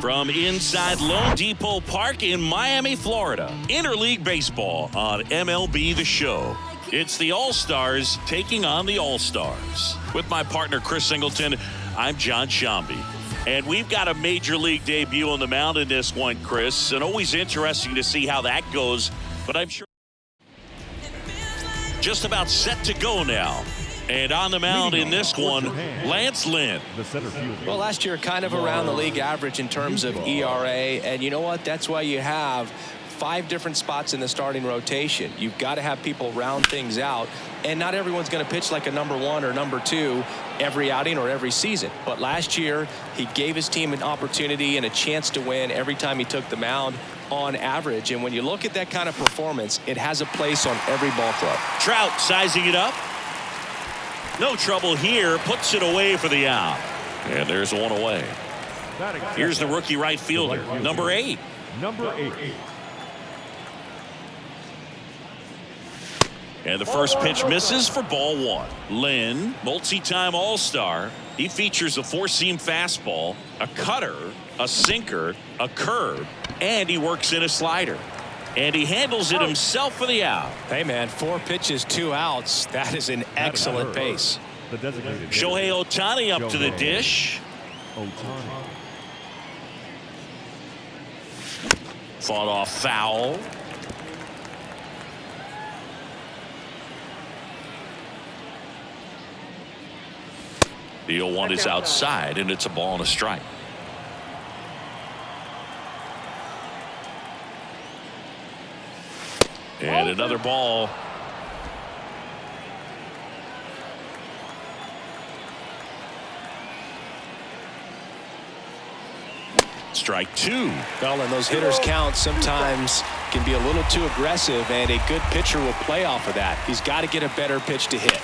From inside Lone Depot Park in Miami, Florida, Interleague Baseball on MLB The Show. It's the All-Stars taking on the All-Stars. With my partner, Chris Singleton, I'm John Shambi. And we've got a Major League debut on the mound in this one, Chris. And always interesting to see how that goes. But I'm sure just about set to go now. And on the mound in this one, Lance Lynn. Well, last year kind of around the league average in terms of ERA. And you know what? That's why you have 5 different spots in the starting rotation. You've got to have people round things out. And not everyone's going to pitch like a number 1 or number 2 every outing or every season. But last year, he gave his team an opportunity and a chance to win every time he took the mound on average. And when you look at that kind of performance, it has a place on every ball club. Trout sizing it up. No trouble here. Puts it away for the out. And there's one away. Here's the rookie right fielder, number 8. And the first pitch misses for ball 1. Lynn, multi-time All-Star. He features a 4-seam fastball, a cutter, a sinker, a curve, and he works in a slider. And he handles it himself for the out. Hey, man, 4 pitches, 2 outs. That is an excellent pace. Shohei Ohtani up to the dish. Fought off foul. The 0-1 is outside, and it's a ball and a strike. And another ball. Strike 2. Well, and those hitters count sometimes can be a little too aggressive, and a good pitcher will play off of that. He's got to get a better pitch to hit.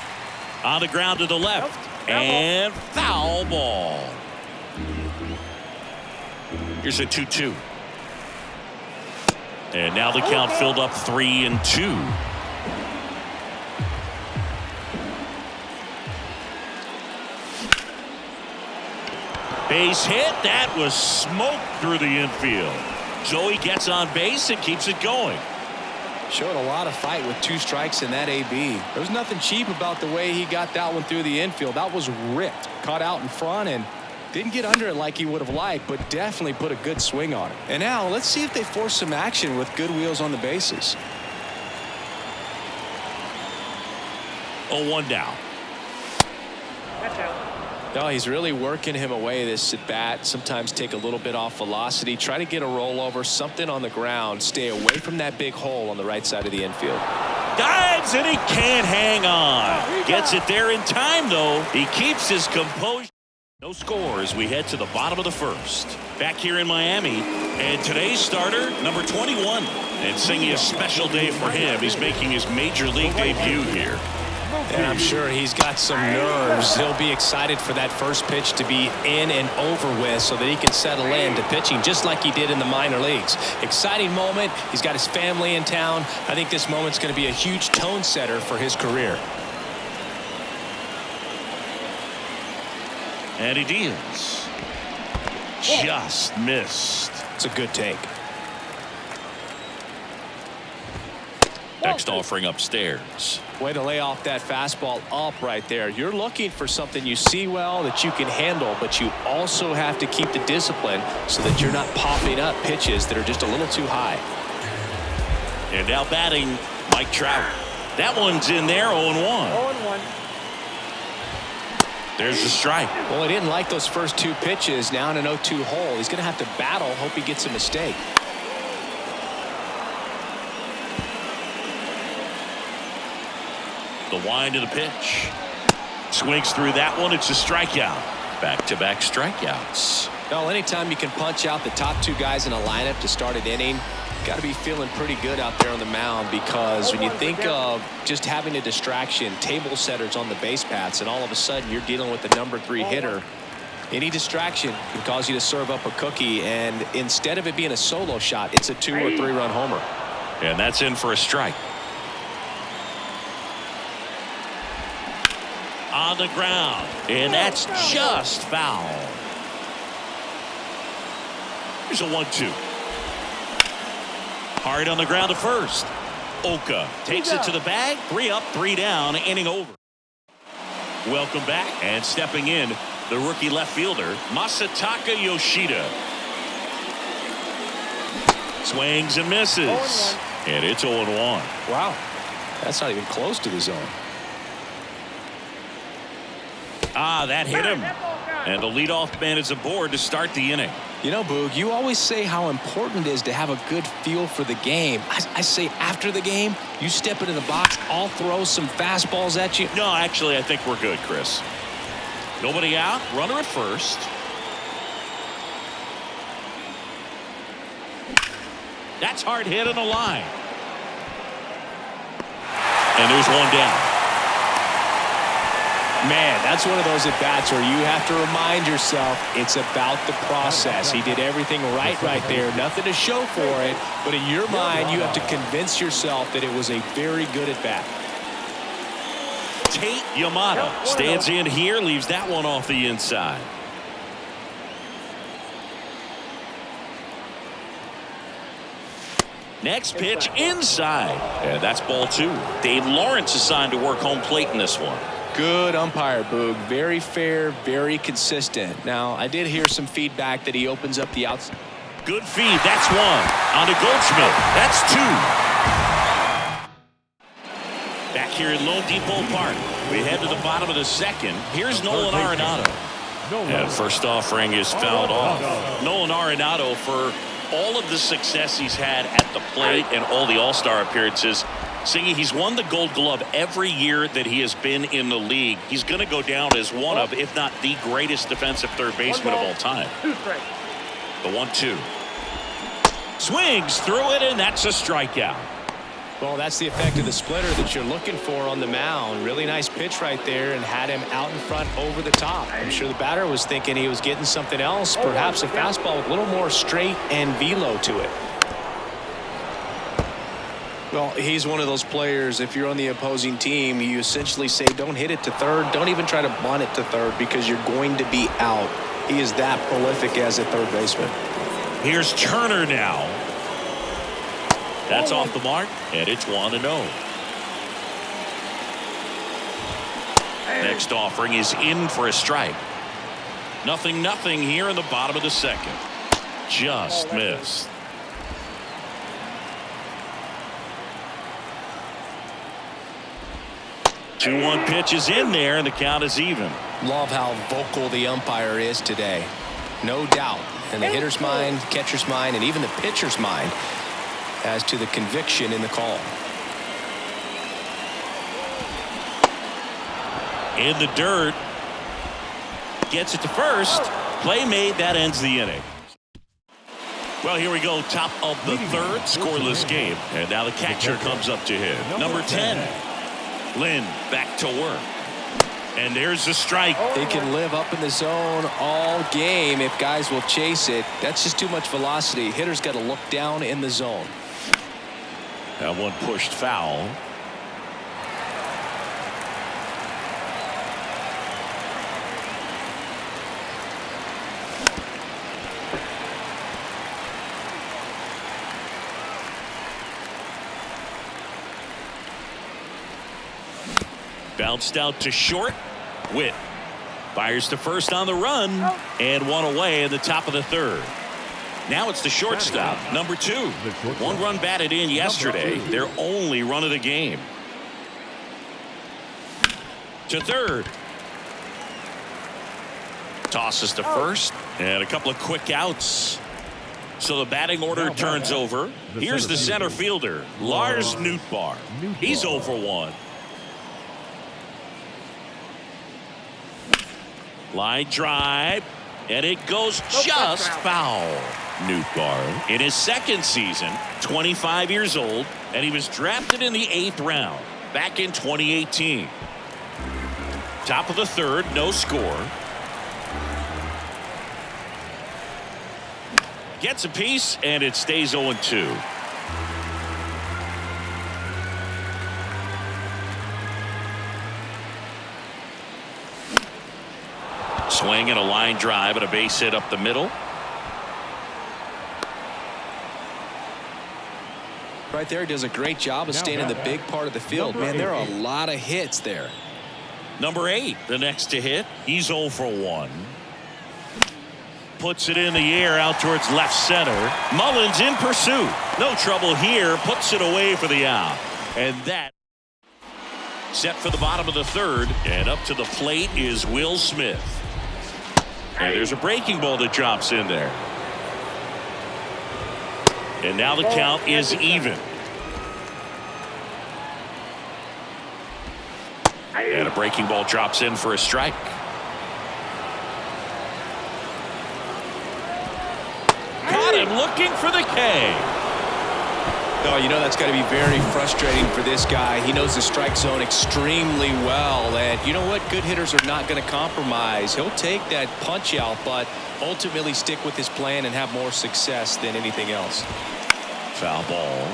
On the ground to the left. And foul ball. Here's a 2-2. And now the count filled up 3-2. Base hit. That was smoke through the infield. Joey gets on base and keeps it going. Showed a lot of fight with 2 strikes in that AB. There was nothing cheap about the way he got that one through the infield. That was ripped. Caught out in front and didn't get under it like he would have liked, but definitely put a good swing on it. And now let's see if they force some action with good wheels on the bases. 0-1 down. No, he's really working him away this at bat. Sometimes take a little bit off velocity. Try to get a rollover, something on the ground. Stay away from that big hole on the right side of the infield. Dives and he can't hang on. Gets it there in time, though. He keeps his composure. No score as we head to the bottom of the first. Back here in Miami, and today's starter, number 21. And singing a special day for him. He's making his Major League debut here. And I'm sure he's got some nerves. He'll be excited for that first pitch to be in and over with so that he can settle in to pitching just like he did in the minor leagues. Exciting moment. He's got his family in town. I think this moment's going to be a huge tone setter for his career. And he deals. Just missed. It's a good take. Next offering upstairs. Way to lay off that fastball up right there. You're looking for something you see well that you can handle, but you also have to keep the discipline so that you're not popping up pitches that are just a little too high. And now batting, Mike Trout. That one's in there, 0-1. 0-1. There's the strike. Well, he didn't like those first 2 pitches. Now in an 0-2 hole. He's going to have to battle. Hope he gets a mistake. The wind of the pitch. Swings through that one. It's a strikeout. Back-to-back strikeouts. Well, anytime you can punch out the top 2 guys in a lineup to start an inning, got to be feeling pretty good out there on the mound, because when you think of just having a distraction, table setters on the base paths, and all of a sudden you're dealing with the number 3 hitter, any distraction can cause you to serve up a cookie, and instead of it being a solo shot, it's a 2 or 3 run homer. And that's in for a strike. On the ground, and that's just foul. Here's a 1-2. Hard on the ground to first. Oka takes it to the bag. 3 up, 3 down, inning over. Welcome back, and stepping in, the rookie left fielder, Masataka Yoshida. Swings and misses. And it's 0-1. Wow. That's not even close to the zone. That hit him. And the leadoff man is aboard to start the inning. You know, Boog, you always say how important it is to have a good feel for the game. I say after the game, you step into the box, I'll throw some fastballs at you. No, actually, I think we're good, Chris. Nobody out. Runner at first. That's hard hit on the line. And there's one down. Man, that's one of those at-bats where you have to remind yourself it's about the process. He did everything right there. Nothing to show for it. But in your mind, you have to convince yourself that it was a very good at-bat. Tate Yamada stands in here, leaves that one off the inside. Next pitch inside. And that's ball 2. Dave Lawrence assigned to work home plate in this one. Good umpire, Boog. Very fair, very consistent. Now, I did hear some feedback that he opens up the outside. Good feed. That's 1. On to Goldschmidt. That's 2. Back here at Lone Depot Park, we head to the bottom of the second. Here's Nolan Arenado. And first offering is fouled off. Nolan Arenado, for all of the success he's had at the plate and all the All-Star appearances, Singy, he's won the Gold Glove every year that he has been in the league. He's going to go down as one of, if not the greatest defensive third baseman of all time. The 1-2. Swings through it, and that's a strikeout. Well, that's the effect of the splitter that you're looking for on the mound. Really nice pitch right there, and had him out in front over the top. I'm sure the batter was thinking he was getting something else, perhaps a fastball with a little more straight and velo to it. Well, he's one of those players, if you're on the opposing team, you essentially say don't hit it to third, don't even try to bunt it to third, because you're going to be out. He is that prolific as a third baseman. Here's Turner now. That's off the mark, and it's 1-0. Next offering is in for a strike. 0-0 here in the bottom of the second. Just missed. 2-1 pitch is in there, and the count is even. Love how vocal the umpire is today. No doubt. In the hitter's mind, catcher's mind, and even the pitcher's mind as to the conviction in the call. In the dirt. Gets it to first. Play made. That ends the inning. Well, here we go. Top of the third. Scoreless game. And now the catcher comes up to hit. Number 10. Lynn back to work. And there's the strike. They can live up in the zone all game if guys will chase it. That's just too much velocity. Hitter's got to look down in the zone. That one pushed foul. Bounced out to short. Witt fires to first on the run, and one away in the top of the third. Now it's the shortstop, number 2. 1 run batted in yesterday, their only run of the game. To third. Tosses to first, and a couple of quick outs. So the batting order turns over. Here's the center fielder, Lars Nootbaar. He's 0 for 1. Line drive, and it goes just foul. Nootbaar in his second season, 25 years old, and he was drafted in the 8th round back in 2018. Top of the third, no score. Gets a piece, and it stays 0-2. Swing and a line drive and a base hit up the middle. Right there, he does a great job of staying in the big part of the field. Man, there are a lot of hits there. Number 8, the next to hit. He's 0 for 1. Puts it in the air out towards left center. Mullins in pursuit. No trouble here. Puts it away for the out. And that set for the bottom of the 3rd. And up to the plate is Will Smith. And there's a breaking ball that drops in there. And now the count is even. And a breaking ball drops in for a strike. Got him looking for the K. Oh, you know that's got to be very frustrating for this guy. He knows the strike zone extremely well. And you know what? Good hitters are not going to compromise. He'll take that punch out, but ultimately stick with his plan and have more success than anything else. Foul ball.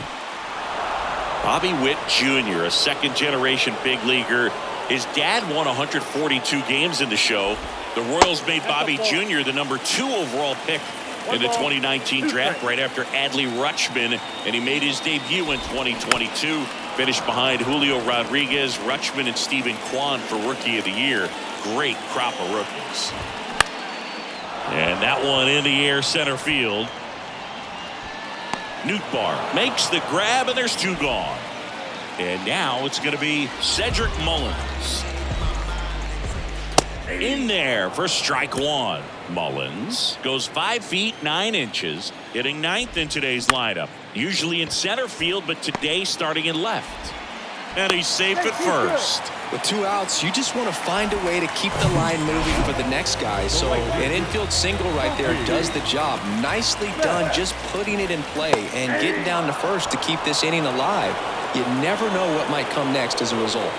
Bobby Witt Jr., a second-generation big leaguer. His dad won 142 games in the show. The Royals made Bobby Jr. the number 2 overall pick in the 2019 draft right after Adley Rutschman, and he made his debut in 2022. Finished behind Julio Rodriguez, Rutschman, and Stephen Kwan for Rookie of the Year. Great crop of rookies. And that one in the air center field. Nootbaar makes the grab, and there's 2 gone. And now it's going to be Cedric Mullins. In there for strike 1. Mullins goes 5 feet 9 inches, hitting 9th in today's lineup. Usually in center field, but today starting in left. And he's safe at first. With 2 outs, you just want to find a way to keep the line moving for the next guy. So an infield single right there does the job. Nicely done, just putting it in play and getting down to first to keep this inning alive. You never know what might come next as a result.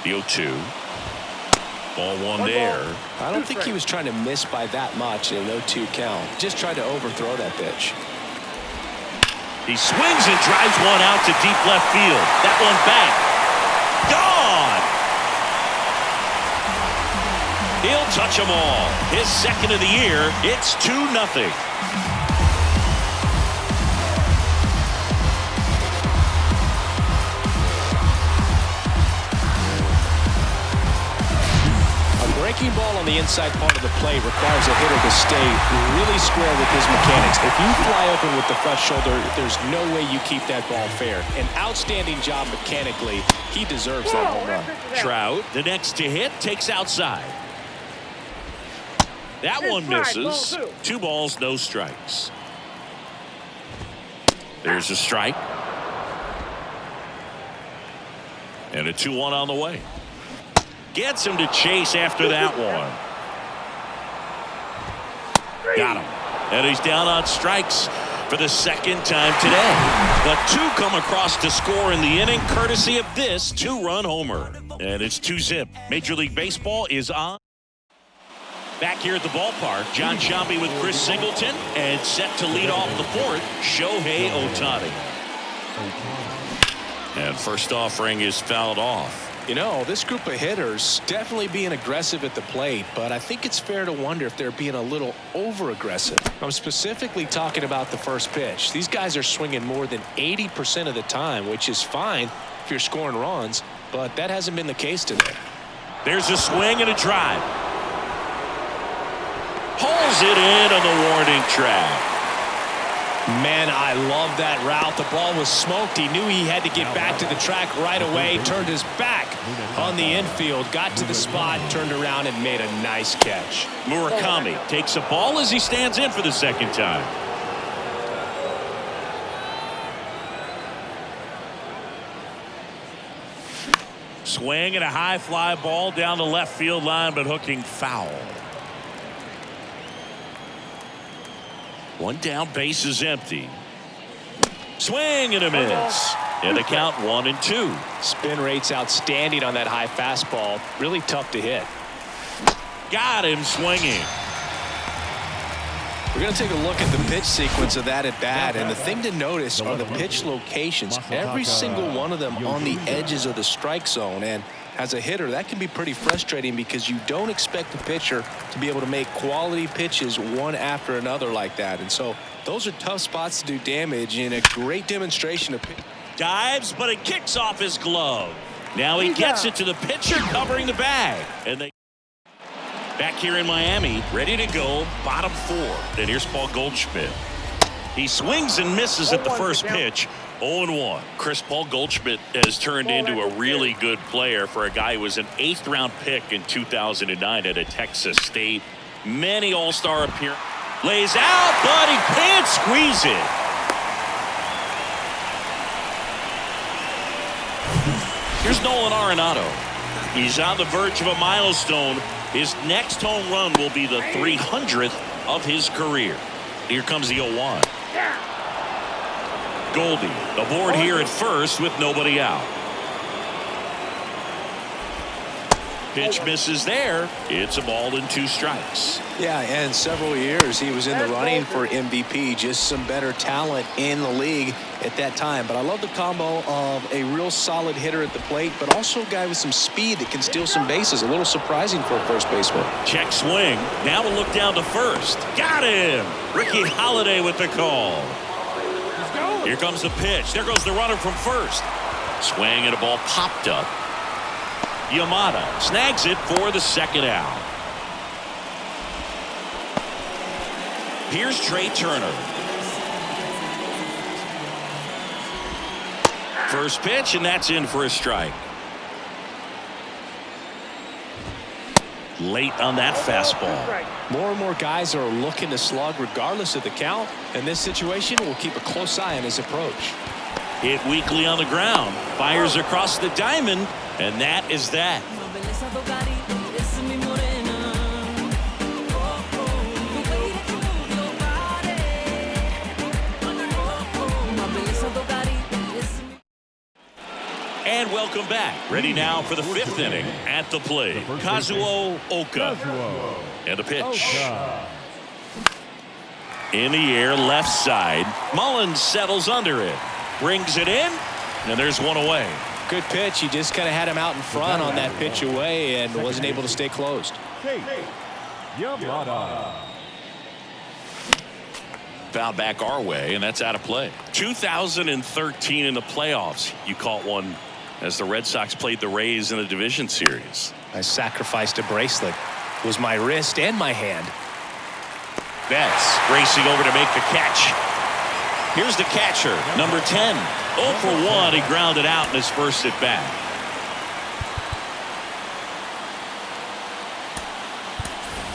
The 0-2. Ball 1 there. I don't think he was trying to miss by that much in an 0-2 count. Just tried to overthrow that pitch. He swings and drives one out to deep left field. That one back. Gone! He'll touch them all. His 2nd of the year. It's 2-0. Breaking ball on the inside part of the plate requires a hitter to stay really square with his mechanics. If you fly open with the front shoulder, there's no way you keep that ball fair. An outstanding job mechanically. He deserves that home run. Trout, the next to hit, takes outside. That one misses. 2 balls, no strikes. There's a strike. And a 2-1 on the way. Gets him to chase after that one. Got him. And he's down on strikes for the 2nd time today. The 2 come across to score in the inning, courtesy of this 2-run homer. And it's 2-zip. Major League Baseball is on. Back here at the ballpark, John Sciambi with Chris Singleton, and set to lead off the 4th, Shohei Ohtani. And first offering is fouled off. You know, this group of hitters definitely being aggressive at the plate, but I think it's fair to wonder if they're being a little over-aggressive. I'm specifically talking about the first pitch. These guys are swinging more than 80% of the time, which is fine if you're scoring runs, but that hasn't been the case today. There's a swing and a drive. Pulls it in on the warning track. Man, I love that route. The ball was smoked. He knew he had to get back to the track right away. Turned his back on the infield. Got to the spot, turned around, and made a nice catch. Murakami takes a ball as he stands in for the 2nd time. Swing and a high fly ball down the left field line, but hooking foul. 1 down, base is empty. Swing and a miss. And the count 1-2. Spin rate's outstanding on that high fastball. Really tough to hit. Got him swinging. We're going to take a look at the pitch sequence of that at bat, and the thing to notice are the pitch locations. Every single one of them on the edges of the strike zone, and as a hitter, that can be pretty frustrating because you don't expect the pitcher to be able to make quality pitches one after another like that. And so those are tough spots to do damage, and a great demonstration of pitch. Dives, but it kicks off his glove. Now he gets it to the pitcher covering the bag. And they back here in Miami, ready to go, bottom 4. And here's Paul Goldschmidt. He swings and misses at the first pitch. 0-1. Paul Goldschmidt has turned into a really good player for a guy who was an 8th-round pick in 2009 at Texas State. Many All-Star appearances. Lays out, but he can't squeeze it. Here's Nolan Arenado. He's on the verge of a milestone. His next home run will be the 300th of his career. Here comes the 0-1. Goldie aboard here at first with nobody out. Pitch misses there. It's a ball and 2 strikes. Yeah, and several years he was in the running for MVP. Just some better talent in the league at that time. But I love the combo of a real solid hitter at the plate, but also a guy with some speed that can steal some bases. A little surprising for a first baseman. Check swing. Now we'll look down to first. Got him. Ricky Holiday with the call. Here comes the pitch. There goes the runner from first. Swing and a ball popped up. Yamada snags it for the 2nd out. Here's Trey Turner. First pitch, and that's in for a strike. Late on that fastball. More and more guys are looking to slug regardless of the count. In this situation, we'll keep a close eye on his approach. Hit weakly on the ground. Fires across the diamond, and that is that. And welcome back. Ready now for the 5th inning. At the plate, Kazuo Oka. And a pitch. In the air, left side. Mullins settles under it. Brings it in, and there's one away. Good pitch. He just kind of had him out in front on that pitch away and wasn't able to stay closed. Foul back our way, and that's out of play. 2013 in the playoffs, you caught one as the Red Sox played the Rays in the division series. I sacrificed a bracelet. It was my wrist and my hand. Betts racing over to make the catch. Here's the catcher, number 10. 0 for 1. He grounded out in his first at bat.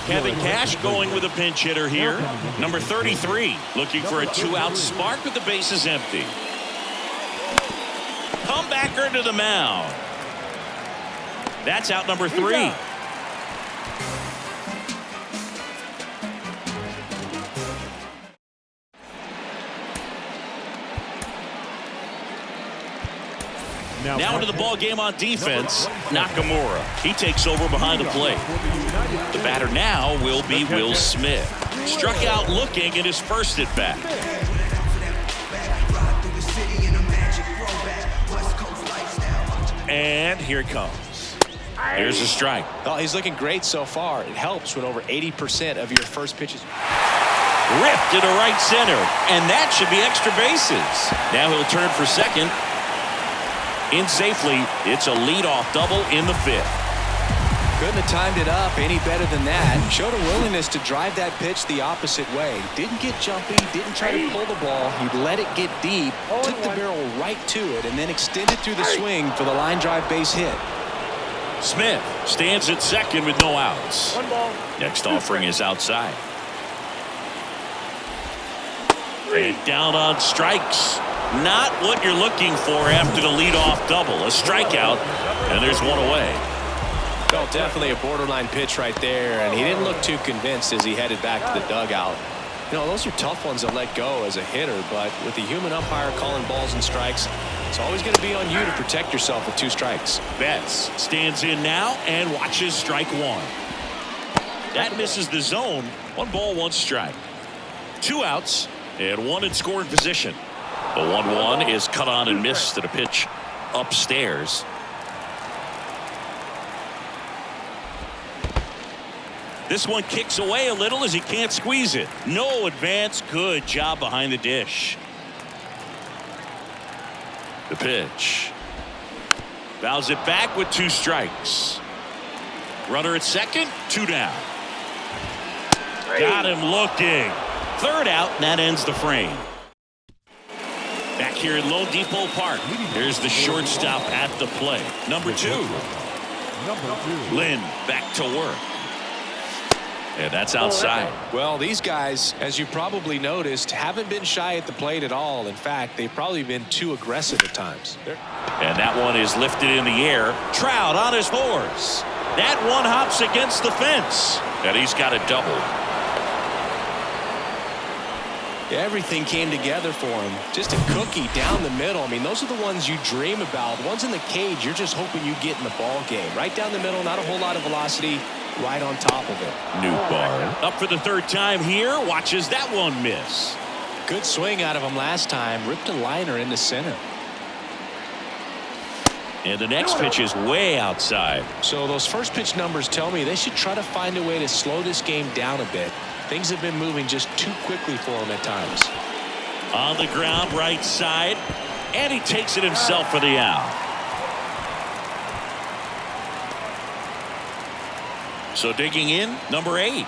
Kevin Cash going with a pinch hitter here. Number 33 looking for a 2-out spark with the bases empty. Comebacker to the mound. That's out number 3. Now into the ball game on defense, Nakamura. He takes over behind the plate. The batter now will be Will Smith. Struck out looking in his first at bat. And here it comes. Here's a strike. Oh, he's looking great so far. It helps when over 80% of your first pitches. Ripped into right center, and that should be extra bases. Now he'll turn for second. In safely, it's a leadoff double in the 5th. Couldn't have timed it up any better than that. Showed a willingness to drive that pitch the opposite way. Didn't get jumpy, didn't try to pull the ball. He let it get deep, took the barrel right to it, and then extended through the swing for the line drive base hit. Smith stands at second with no outs. 1 ball. Next offering is outside. And down on strikes. Not what you're looking for after the leadoff double. A strikeout, and there's one away. Well, definitely a borderline pitch right there, and he didn't look too convinced as he headed back to the dugout. You know, those are tough ones to let go as a hitter, but with the human umpire calling balls and strikes, it's always going to be on you to protect yourself with 2 strikes. Betts stands in now and watches strike 1. That misses the zone. 1 ball, 1 strike. 2 outs and 1 in scoring position. The 1-1 is cut on and missed at a pitch upstairs. This one kicks away a little as he can't squeeze it. No advance. Good job behind the dish. The pitch. Fouls it back with 2 strikes. Runner at second, 2 down. Got him looking. 3rd out, and that ends the frame. Back here at Lone Depot Park, here's the shortstop at the plate. Number 2. Lynn back to work. And that's outside. Well, these guys, as you probably noticed, haven't been shy at the plate at all. In fact, they've probably been too aggressive at times. And that one is lifted in the air. Trout on his horse. That one hops against the fence. And he's got a double. Everything came together for him. Just a cookie down the middle. I mean, those are the ones you dream about. The ones in the cage, you're just hoping you get in the ball game. Right down the middle, not a whole lot of velocity. Right on top of it. Newbar up for the 3rd time here. Watches that one miss. Good swing out of him last time. Ripped a liner into center. And the next pitch is way outside. So those first pitch numbers tell me they should try to find a way to slow this game down a bit. Things have been moving just too quickly for him at times. On the ground, right side. And he takes it himself for the out. So digging in, number 8.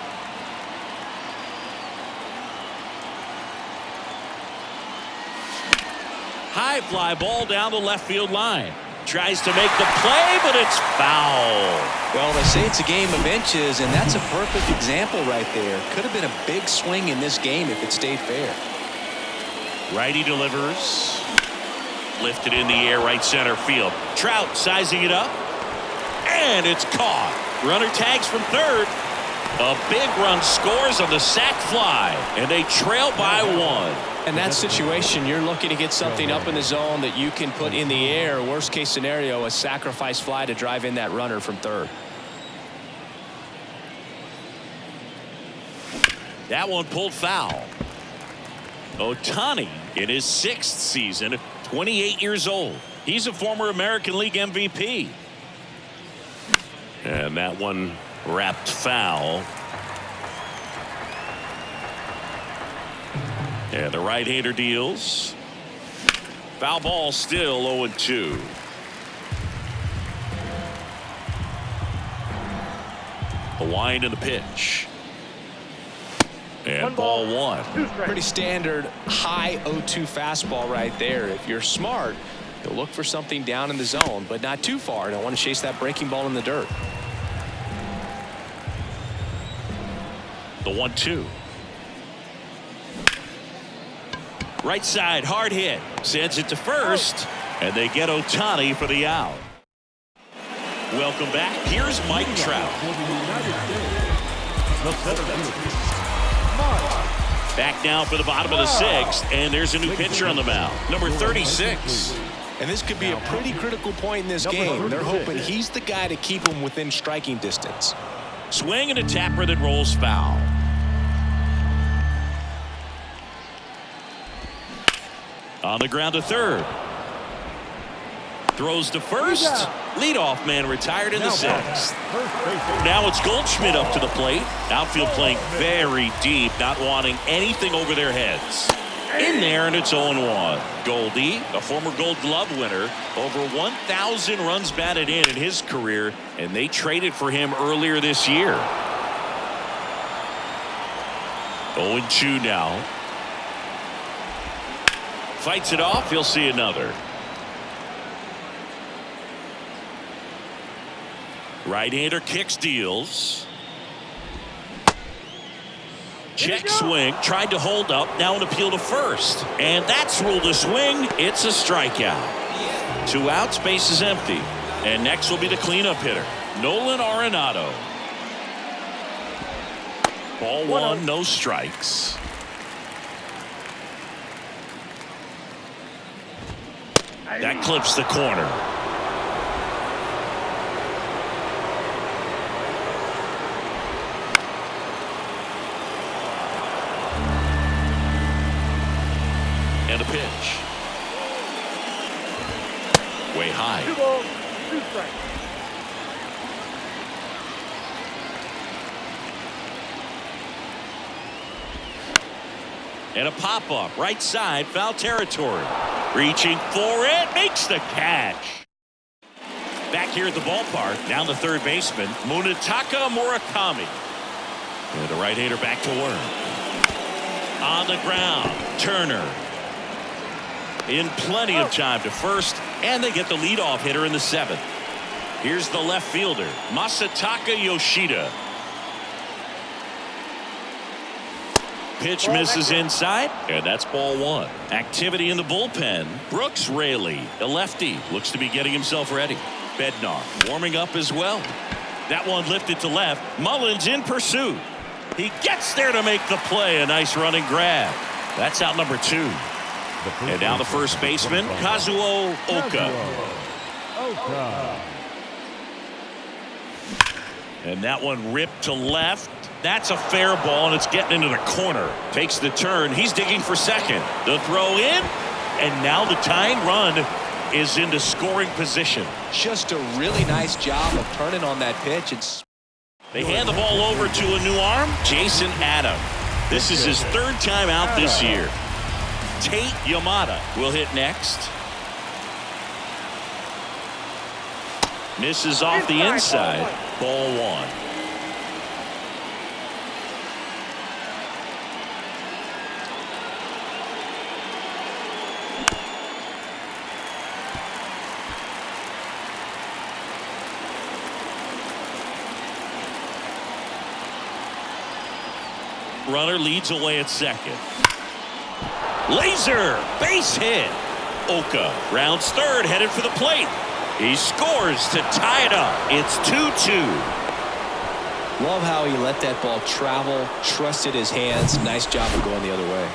High fly ball down the left field line. Tries to make the play, but it's foul. Well, they say it's a game of inches, and that's a perfect example right there. Could have been a big swing in this game if it stayed fair. Righty delivers. Lifted in the air, right center field. Trout sizing it up. And it's caught. Runner tags from 3rd. A big run scores on the sac fly, and they trail by 1. In that situation, you're looking to get something up in the zone that you can put in the air. Worst case scenario, a sacrifice fly to drive in that runner from 3rd. That one pulled foul. Ohtani in his 6th season, 28 years old. He's a former American League MVP. And that one wrapped foul. And the right-hander deals. Foul ball still 0-2. The wind and the pitch. And ball 1. Pretty standard high 0-2 fastball right there. If you're smart, you'll look for something down in the zone, but not too far. Don't want to chase that breaking ball in the dirt. The 1-2. Right side, hard hit. Sends it to first, and they get Ohtani for the out. Welcome back. Here's Mike Trout. Back now for the bottom of the 6th, and there's a new pitcher on the mound, number 36. And this could be a pretty critical point in this game. They're hoping he's the guy to keep them within striking distance. Swing and a tapper that rolls foul. On the ground to 3rd. Throws to 1st. Leadoff man retired in the 6th. Now it's Goldschmidt up to the plate. Outfield playing very deep, not wanting anything over their heads. In there, and it's 0-1. Goldie, a former Gold Glove winner, over 1,000 runs batted in his career, and they traded for him earlier this year. 0-2 now. Fights it off. He'll see another. Right-hander kicks, deals. Check swing. Tried to hold up. Now an appeal to 1st. And that's ruled a swing. It's a strikeout. 2 outs. Base is empty. And next will be the cleanup hitter, Nolan Arenado. Ball 1, no strikes. That clips the corner. balls, 2 strikes. And a pop-up, right side, foul territory. Reaching for it, makes the catch. Back here at the ballpark, down the third baseman, Munetaka Murakami. And the right-hander back to work. On the ground, Turner. In plenty of time to first, and they get the leadoff hitter in the 7th. Here's the left fielder, Masataka Yoshida. Pitch misses inside, and that's ball 1. Activity in the bullpen. Brooks Raley, a lefty, looks to be getting himself ready. Bednar warming up as well. That one lifted to left. Mullins in pursuit. He gets there to make the play. A nice running grab. That's out number 2. And now the first baseman, Kazuo Oka. And that one ripped to left. That's a fair ball, and it's getting into the corner. Takes the turn. He's digging for second. The throw in, and now the tying run is into scoring position. Just a really nice job of turning on that pitch. They hand the ball over to a new arm, Jason Adam. This is his 3rd time out this year. Tate Yamada will hit next. Misses off the inside. Ball 1. Runner leads away at second. Laser base hit. Oka rounds third, headed for the plate. He scores to tie it up. It's 2-2. Love how he let that ball travel, trusted his hands. Nice job of going the other way.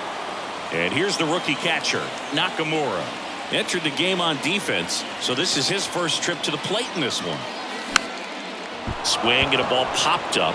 And here's the rookie catcher, Nakamura. Entered the game on defense, so this is his first trip to the plate in this one. Swing and a ball popped up.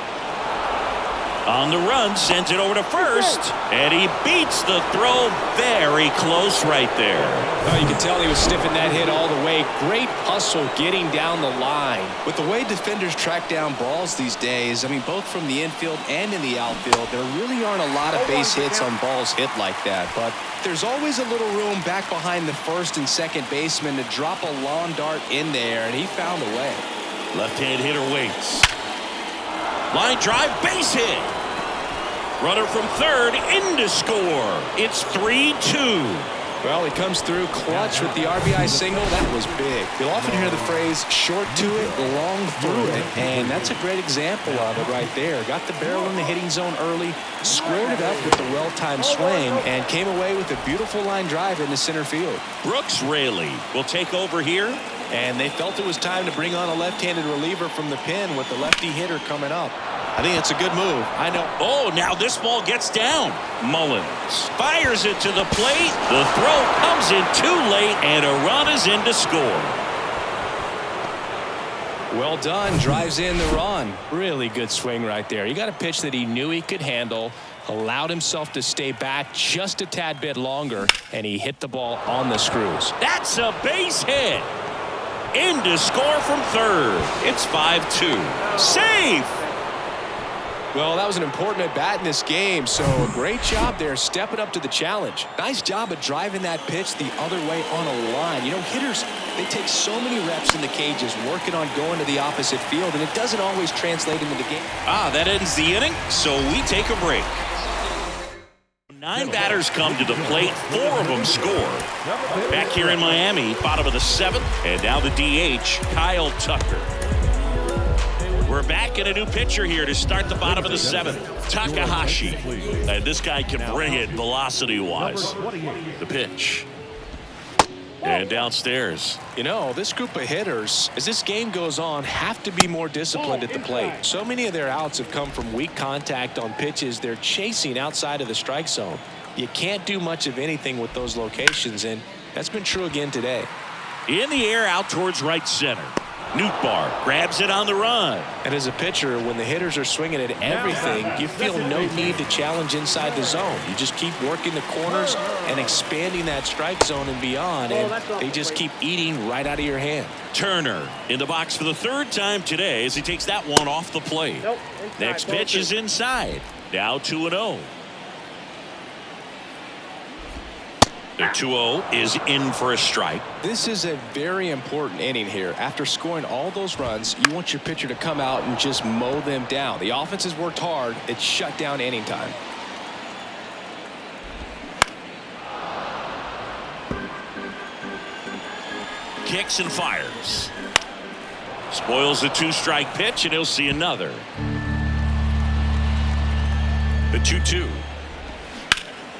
On the run, sends it over to first, and he beats the throw very close right there. Oh, you can tell he was sniffing that hit all the way. Great hustle getting down the line. With the way defenders track down balls these days, I mean, both from the infield and in the outfield, there really aren't a lot of base hits on balls hit like that. But there's always a little room back behind the first and second baseman to drop a lawn dart in there, and he found a way. Left-hand hitter waits. Line drive, base hit. Runner from third in to score. It's 3-2. Well, he comes through clutch with the RBI single. That was big. You'll often hear the phrase short to it, long through it, and that's a great example of it right there. Got the barrel in the hitting zone early, squared it up with the well-timed swing, and came away with a beautiful line drive in the center field. Brooks Raley will take over here. And they felt it was time to bring on a left-handed reliever from the pen with the lefty hitter coming up. I think it's a good move. I know. Oh, now this ball gets down. Mullins fires it to the plate. The throw comes in too late, and a run is in to score. Well done. Drives in the run. Really good swing right there. He got a pitch that he knew he could handle, allowed himself to stay back just a tad bit longer, and he hit the ball on the screws. That's a base hit. In to score from third. It's 5-2. Safe. Well, that was an important at-bat in this game, so a great job there stepping up to the challenge. Nice job of driving that pitch the other way on a line. You know, hitters, they take so many reps in the cages working on going to the opposite field, and it doesn't always translate into the game. That ends the inning, so we take a break. 9 batters come to the plate, 4 of them score. Back here in Miami, bottom of the 7th, and now the DH, Kyle Tucker. We're back in a new pitcher here to start the bottom of the 7th, Takahashi. And this guy can bring it velocity-wise. The pitch. And downstairs. You know, this group of hitters, as this game goes on, have to be more disciplined at the plate. So many of their outs have come from weak contact on pitches they're chasing outside of the strike zone. You can't do much of anything with those locations, and that's been true again today. In the air, out towards right center. Nootbaar grabs it on the run. And as a pitcher, when the hitters are swinging at everything, you feel no need to challenge inside the zone. You just keep working the corners and expanding that strike zone and beyond, and they just keep eating right out of your hand. Turner in the box for the third time today as he takes that one off the plate. Next pitch is inside. Now 2-0. The 2-0 is in for a strike. This is a very important inning here. After scoring all those runs, you want your pitcher to come out and just mow them down. The offense has worked hard. It's shut down inning time. Kicks and fires. Spoils the 2-strike pitch, and he'll see another. The 2-2.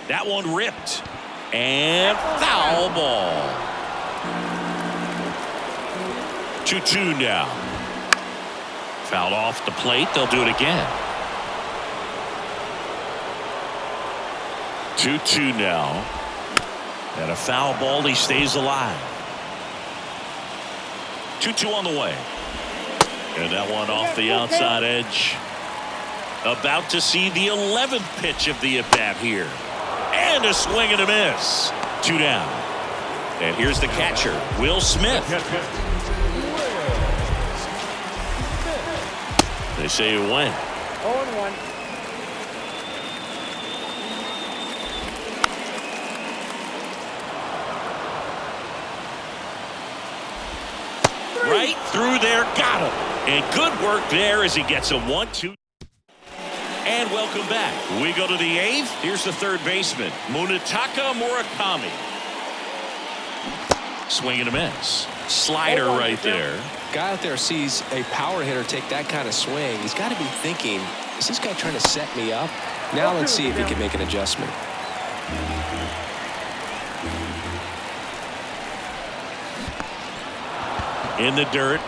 That one ripped. And foul ball. 2-2 now. Fouled off the plate. They'll do it again. 2-2 now. And a foul ball. He stays alive. 2-2 on the way. And that one off the outside edge. About to see the 11th pitch of the at-bat here. And a swing and a miss. 2 down. And here's the catcher, Will Smith. They say it went. 0-1. Right through there, got him. And good work there as he gets a 1-2. And welcome back. We go to the 8th. Here's the third baseman, Munetaka Murakami. Swing and a miss. Slider right there. Guy out there sees a power hitter take that kind of swing. He's got to be thinking, is this guy trying to set me up? Now let's see if he can make an adjustment. In the dirt.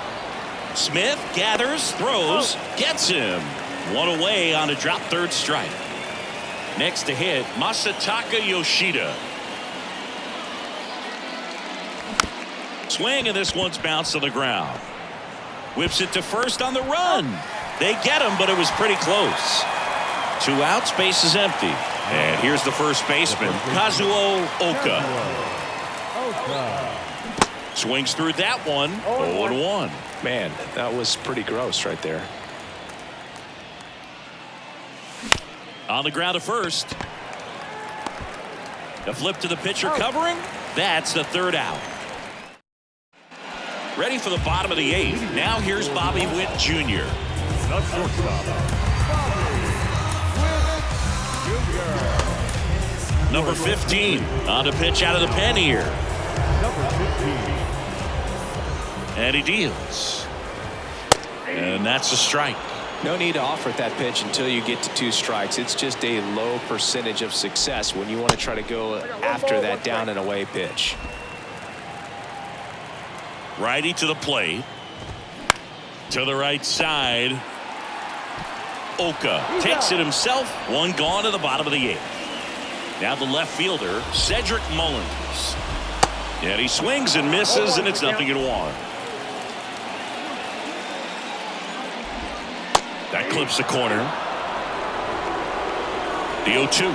Smith gathers, throws, gets him. One away on a drop third strike. Next to hit, Masataka Yoshida. Swing, and this one's bounced on the ground. Whips it to first on the run. They get him, but it was pretty close. 2 outs, base is empty. And here's the first baseman, Kazuo Oka. Swings through that one. 0-1. Man, that was pretty gross right there. On the ground to first. A flip to the pitcher covering. That's the third out. Ready for the bottom of the 8th. Now here's Bobby Witt Jr. Number 15 on the pitch out of the pen here. And he deals. And that's a strike. No need to offer at that pitch until you get to 2 strikes. It's just a low percentage of success when you want to try to go after that down and away pitch. Righty to the plate. To the right side. Oka takes it himself. One gone to the bottom of the 8th. Now the left fielder, Cedric Mullins. And he swings and misses, and it's 0-1. That clips the corner. The 0-2.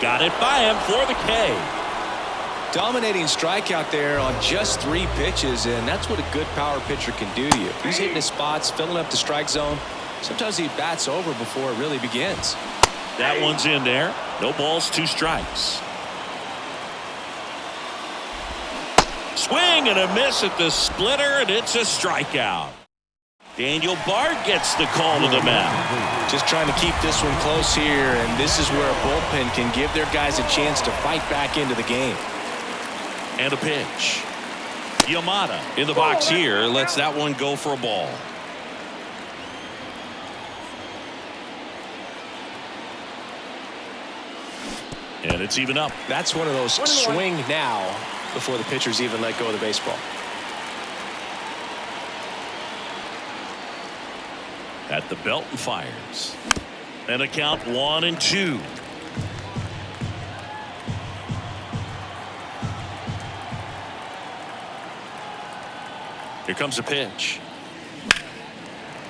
Got it by him for the K. Dominating strikeout there on just 3 pitches, and that's what a good power pitcher can do to you. If he's hitting his spots, filling up the strike zone, sometimes he bats over before it really begins. That one's in there. No balls, 2 strikes. Swing and a miss at the splitter, and it's a strikeout. Daniel Bard gets the call to the mound. Just trying to keep this one close here, and this is where a bullpen can give their guys a chance to fight back into the game. And a pitch. Yamada in the box here lets that one go for a ball. And it's even up. That's one of those swing now before the pitchers even let go of the baseball. At the belt and fires. And a count 1-2. Here comes a pitch.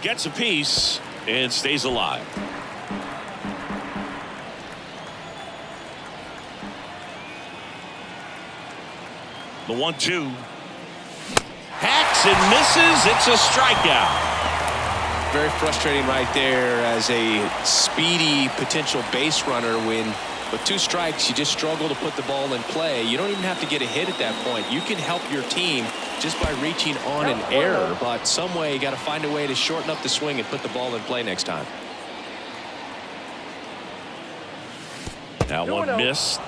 Gets a piece and stays alive. The 1-2. Hacks and misses. It's a strikeout. Very frustrating right there as a speedy potential base runner when with 2 strikes you just struggle to put the ball in play. You don't even have to get a hit at that point. You can help your team just by reaching on an error, but some way you got to find a way to shorten up the swing and put the ball in play next time. That one missed.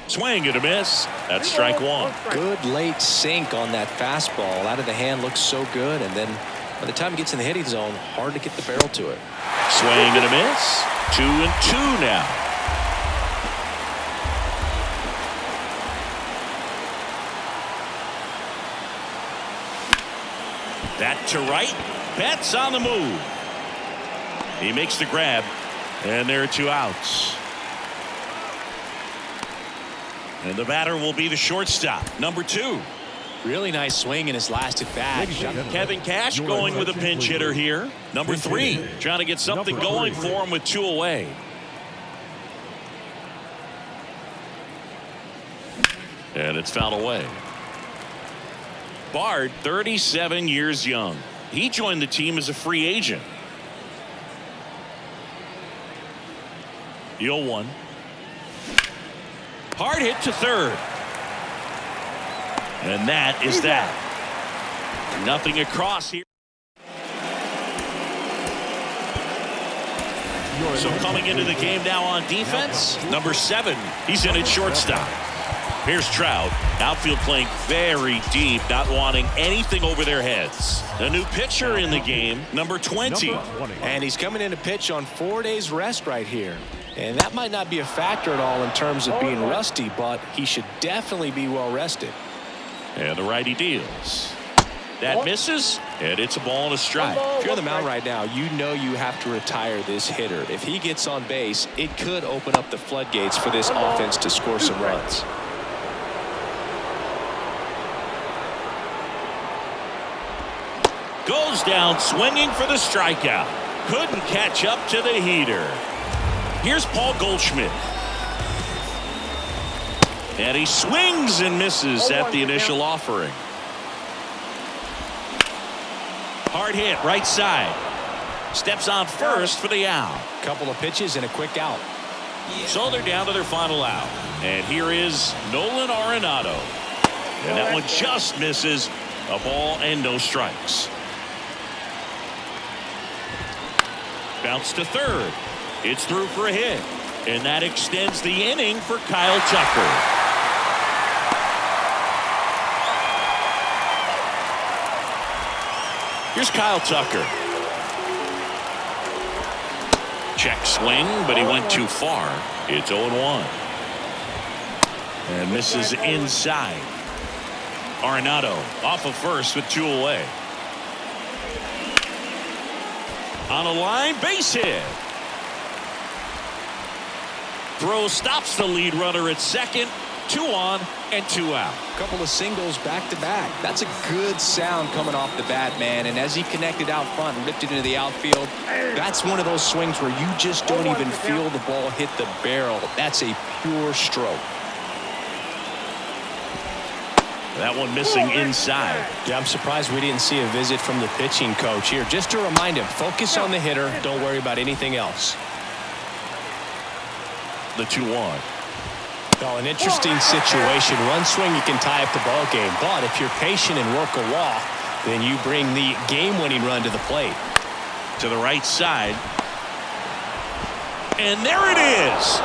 Swing and a miss. That's strike 1. Good late sink on that fastball. Out of the hand looks so good, and then by the time it gets in the hitting zone, hard to get the barrel to it. Swing and a miss. 2-2 now. That to right. Betts on the move. He makes the grab, and there are 2 outs. And the batter will be the shortstop, number 2. Really nice swing in his last at bat. Kevin Cash going with a pinch hitter here. Number 3, trying to get something going for him with 2 away. And it's fouled away. Bard, 37 years young. He joined the team as a free agent. 0-1. Hard hit to third. And that is that. Nothing across here. So coming into the game now on defense, number 7. He's in at shortstop. Here's Trout. Outfield playing very deep, not wanting anything over their heads. A new pitcher in the game, number 20. And he's coming in to pitch on 4 days rest right here. And that might not be a factor at all in terms of being rusty, but he should definitely be well rested. And the righty deals. That misses, and it's a ball and a strike. If you're on the mound right now, you know you have to retire this hitter. If he gets on base, it could open up the floodgates for this offense to score some runs. Goes down swinging for the strikeout. Couldn't catch up to the heater. Here's Paul Goldschmidt. And he swings and misses at the initial offering. Hard hit right side. Steps on first for the out. Couple of pitches and a quick out. So they're down to their final out. And here is Nolan Arenado. And that one just misses. A ball and no strikes. Bounce to third. It's through for a hit. And that extends the inning for Kyle Tucker. Here's Kyle Tucker. Check swing, but he went too far. It's 0-1. And misses inside. Arenado off of first with 2 away. On a line, base hit. Throw stops the lead runner at second. 2 on and 2 out. Couple of singles back to back. That's a good sound coming off the bat, man. And as he connected out front and ripped it into the outfield, that's one of those swings where you just don't even feel the ball hit the barrel. That's a pure stroke. That one missing inside. Yeah, I'm surprised we didn't see a visit from the pitching coach here. Just to remind him, focus on the hitter. Don't worry about anything else. The 2-1. Well, an interesting situation. One swing, you can tie up the ball game. But if you're patient and work a walk, then you bring the game-winning run to the plate. To the right side. And there it is.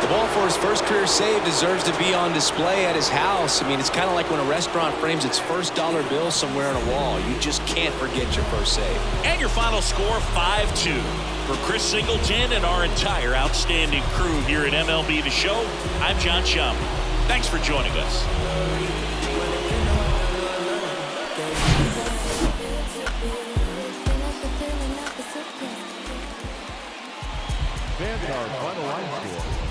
The ball for his first career save deserves to be on display at his house. I mean, it's kind of like when a restaurant frames its first dollar bill somewhere on a wall. You just can't forget your first save. And your final score, 5-2. For Chris Singleton and our entire outstanding crew here at MLB The Show, I'm John Shump. Thanks for joining us. And our final line score.